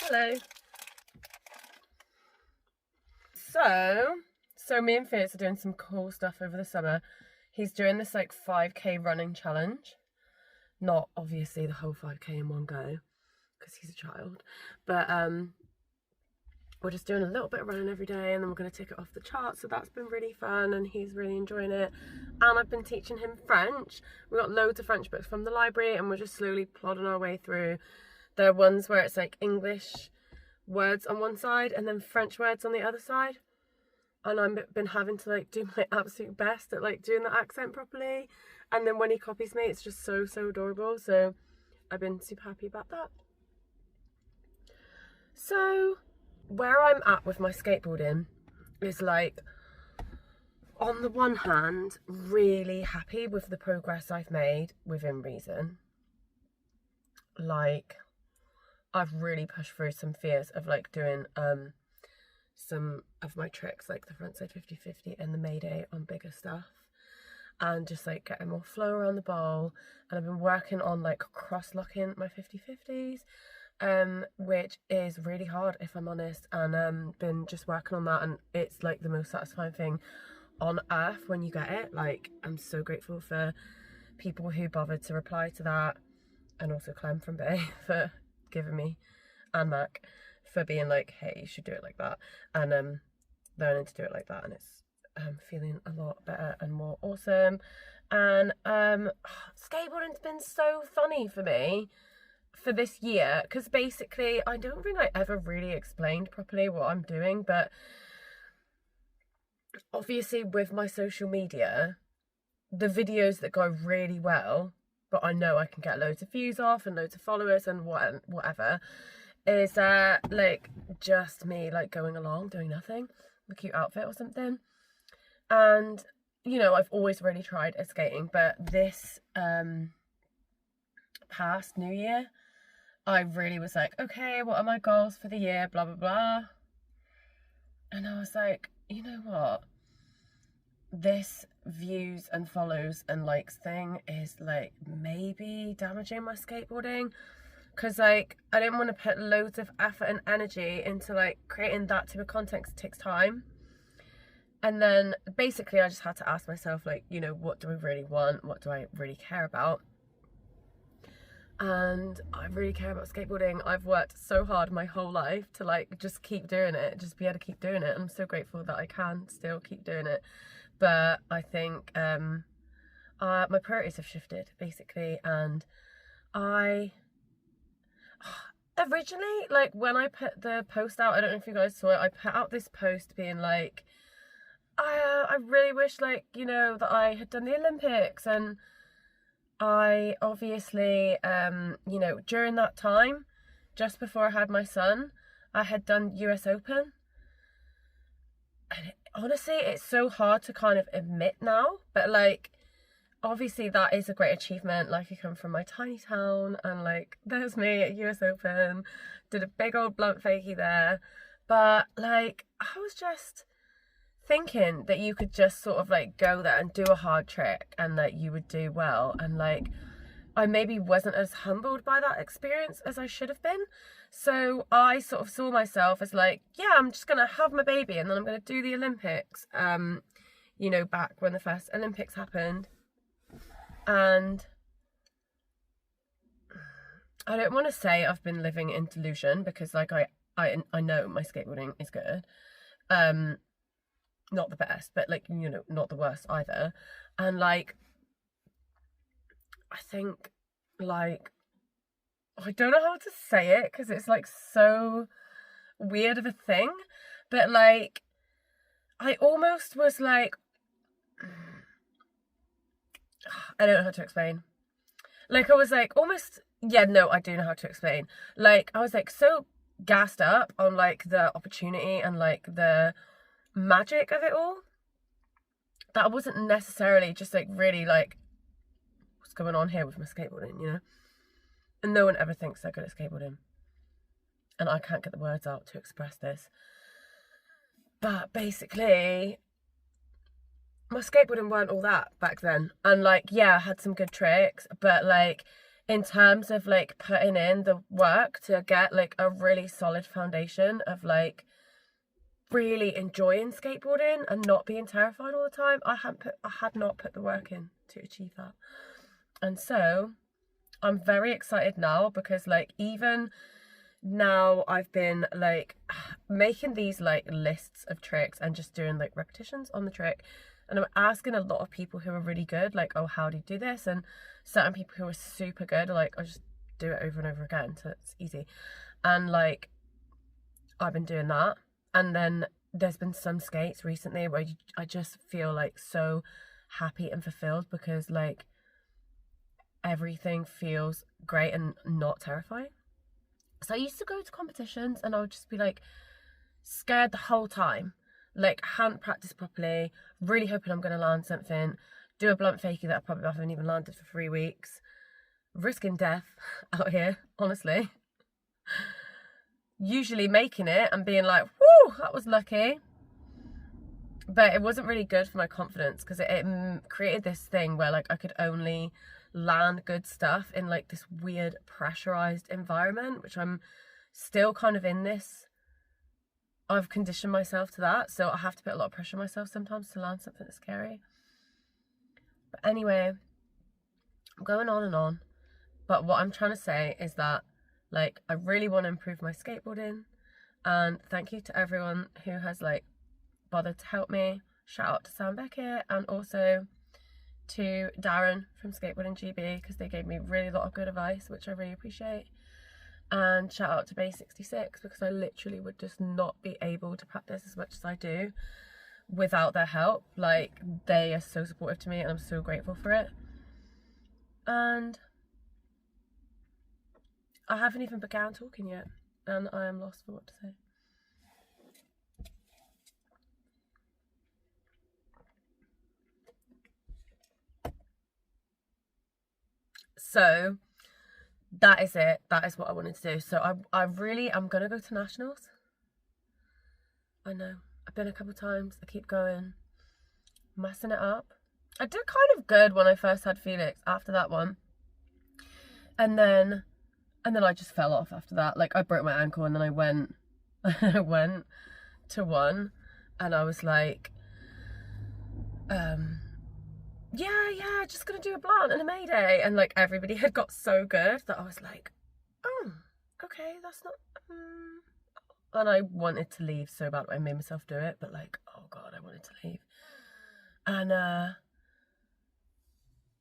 Hello. So me and Felix are doing some cool stuff over the summer. He's doing this like 5k running challenge. Not obviously the whole 5k in one go, because he's a child. But we're just doing a little bit of running every day, and then we're going to tick it off the chart. So that's been really fun, and he's really enjoying it. And I've been teaching him French. We got loads of French books from the library, and we're just slowly plodding our way through. There are ones where it's like English words on one side and then French words on the other side. And I've been having to like do my absolute best at like doing the accent properly. And then when he copies me, it's just so adorable. So I've been super happy about that. So where I'm at with my skateboarding is like, on the one hand, really happy with the progress I've made within reason. Like, I've really pushed through some fears of like doing some of my tricks, like the frontside 50-50 and the Mayday on bigger stuff, and just like getting more flow around the bowl. And I've been working on like cross-locking my 50-50s, which is really hard if I'm honest, and been just working on that, and it's like the most satisfying thing on earth when you get it. Like, I'm so grateful for people who bothered to reply to that, and also Clem from Bay for giving me, and Mac for being like, hey, you should do it like that, and learning to do it like that. And it's feeling a lot better and more awesome. And skateboarding's been so funny for me for this year, because basically I don't think I ever really explained properly what I'm doing, but obviously with my social media, the videos that go really well, but I know I can get loads of views off and loads of followers and whatever, is like just me like going along doing nothing, a cute outfit or something. And you know, I've always really tried at skating, but this past New Year I really was like, okay, what are my goals for the year, blah blah blah. And I was like, you know what, this views and follows and likes thing is like maybe damaging my skateboarding, because like I didn't want to put loads of effort and energy into like creating that type of content, 'cause it takes time. And then basically I just had to ask myself, like, you know, what do I really want, what do I really care about? And I really care about skateboarding. I've worked so hard my whole life to like just keep doing it, just be able to keep doing it. I'm so grateful that I can still keep doing it. But I think my priorities have shifted basically, and I originally, like when I put the post out, I don't know if you guys saw it, I put out this post being like, I really wish, like, you know, that I had done the Olympics. And I obviously, you know, during that time, just before I had my son, I had done US Open. And honestly, it's so hard to kind of admit now, but like, obviously that is a great achievement. Like, I come from my tiny town, and like, there's me at US Open, did a big old blunt fakie there. But like, I was just thinking that you could just sort of like go there and do a hard trick and that you would do well, and like I maybe wasn't as humbled by that experience as I should have been. So I sort of saw myself as like, yeah, I'm just gonna have my baby and then I'm gonna do the Olympics, you know, back when the first Olympics happened. And I don't want to say I've been living in delusion, because like I know my skateboarding is good, not the best, but like, you know, not the worst either. And like, I think like, I don't know how to say it because it's like so weird of a thing, but like I almost was like, I don't know how to explain. Like, I was like almost, yeah, no, I do know how to explain. Like, I was like so gassed up on like the opportunity and like the magic of it all, that I wasn't necessarily just like really like, what's going on here with my skateboarding, you know? And no one ever thinks they're good at skateboarding, and I can't get the words out to express this, but basically my skateboarding weren't all that back then. And like, yeah, I had some good tricks, but like in terms of like putting in the work to get like a really solid foundation of like really enjoying skateboarding and not being terrified all the time. I had not put the work in to achieve that. And so I'm very excited now, because like even now I've been like making these like lists of tricks and just doing like repetitions on the trick, and I'm asking a lot of people who are really good, like, oh, how do you do this? And certain people who are super good are like, I just do it over and over again, so it's easy. And like I've been doing that. And then there's been some skates recently where I just feel like so happy and fulfilled, because like everything feels great and not terrifying. So I used to go to competitions and I would just be like scared the whole time, like hadn't practiced properly, really hoping I'm going to land something, do a blunt fakie that I probably haven't even landed for 3 weeks, risking death out here, honestly. Usually making it and being like, whoo, that was lucky. But it wasn't really good for my confidence, because it created this thing where like I could only land good stuff in like this weird pressurized environment, which I'm still kind of in this. I've conditioned myself to that, so I have to put a lot of pressure on myself sometimes to land something that's scary. But anyway, I'm going on and on. But what I'm trying to say is that like I really want to improve my skateboarding, and thank you to everyone who has like bothered to help me. Shout out to Sam Beckett and also to Darren from Skateboarding GB, because they gave me really a lot of good advice, which I really appreciate. And shout out to Base 66, because I literally would just not be able to practice as much as I do without their help. Like, they are so supportive to me and I'm so grateful for it. And I haven't even begun talking yet, and I am lost for what to say. So that is it. That is what I wanted to do. So I'm gonna go to nationals. I know, I've been a couple times. I keep going, messing it up. I did kind of good when I first had Felix after that one, and then I just fell off after that. Like, I broke my ankle, and then I went to one, and I was like, yeah, just gonna do a blunt and a mayday, and like everybody had got so good that I was like, oh, okay, that's not, and I wanted to leave so bad. I made myself do it, but like, oh god, I wanted to leave. And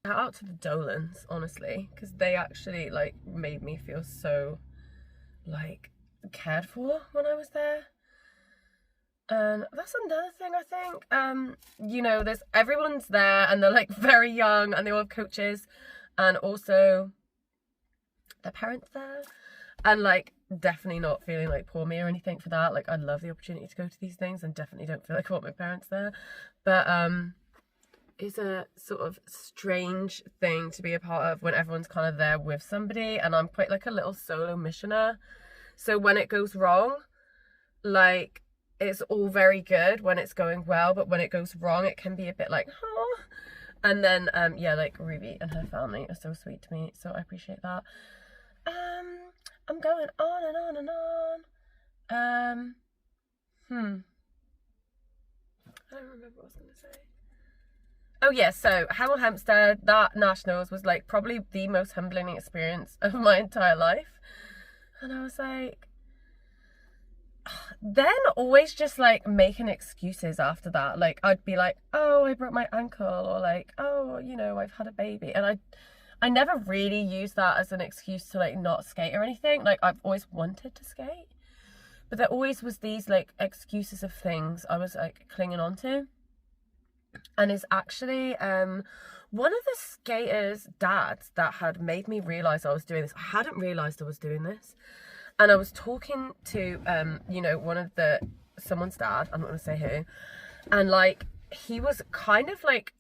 shout out to the Dolans, honestly, because they actually like made me feel so like cared for when I was there. And that's another thing, I think. You know, there's everyone's there and they're like very young and they all have coaches, and also their parents there, and like definitely not feeling like poor me or anything for that. Like, I love the opportunity to go to these things and definitely don't feel like I want my parents there. But it's a sort of strange thing to be a part of when everyone's kind of there with somebody, and I'm quite like a little solo missioner. So when it goes wrong, like, it's all very good when it's going well, but when it goes wrong, it can be a bit like, oh. And then, yeah, like Ruby and her family are so sweet to me, so I appreciate that. I'm going on and on and on. I don't remember what I was going to say. Oh yeah, so Hemel Hempstead, that nationals was like probably the most humbling experience of my entire life. And I was like, then always just like making excuses after that. Like, I'd be like, oh, I broke my ankle, or like, oh, you know, I've had a baby. And I never really used that as an excuse to like not skate or anything. Like, I've always wanted to skate, but there always was these like excuses of things I was like clinging on to. And it's actually one of the skaters' dads that had made me realise I was doing this. I hadn't realised I was doing this. And I was talking to, you know, someone's dad, I'm not going to say who, and like, he was kind of like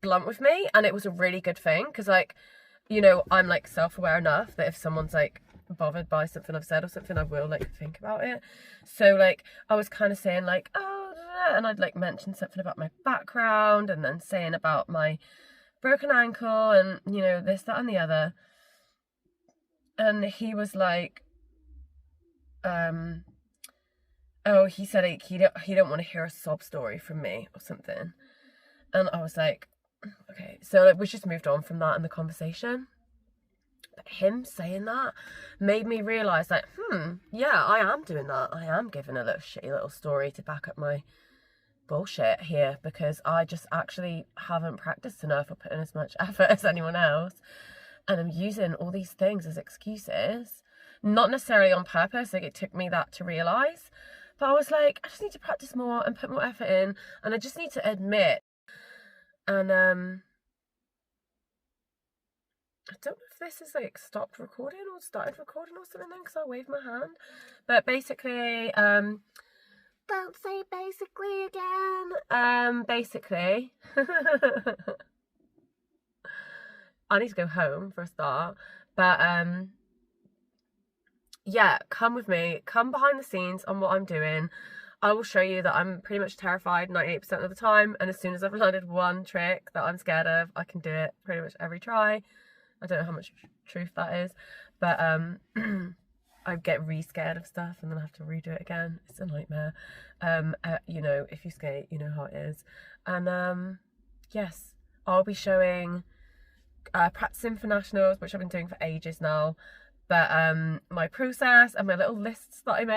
blunt with me, and it was a really good thing, because like, you know, I'm like self-aware enough that if someone's like bothered by something I've said or something, I will like think about it. So like, I was kind of saying like, oh, and I'd like mention something about my background, and then saying about my broken ankle and, you know, this, that and the other. And he was like, oh, he said like, he don't want to hear a sob story from me or something. And I was like, okay. So like, we just moved on from that in the conversation. But him saying that made me realise like, yeah, I am doing that. I am giving a little shitty little story to back up my bullshit here, because I just actually haven't practiced enough or put in as much effort as anyone else. And I'm using all these things as excuses, not necessarily on purpose. Like, it took me that to realise. But I was like, I just need to practice more and put more effort in. And I just need to admit. And I don't know if this is like stopped recording or started recording or something then, because I waved my hand. But basically, don't say basically again. Basically, I need to go home for a start. But yeah, come with me. Come behind the scenes on what I'm doing. I will show you that I'm pretty much terrified 98% of the time. And as soon as I've landed one trick that I'm scared of, I can do it pretty much every try. I don't know how much truth that is. But I get re-scared of stuff and then I have to redo it again. It's a nightmare. You know, if you skate, you know how it is. And yes, I'll be showing practicing for nationals, which I've been doing for ages now. But my process and my little lists that I made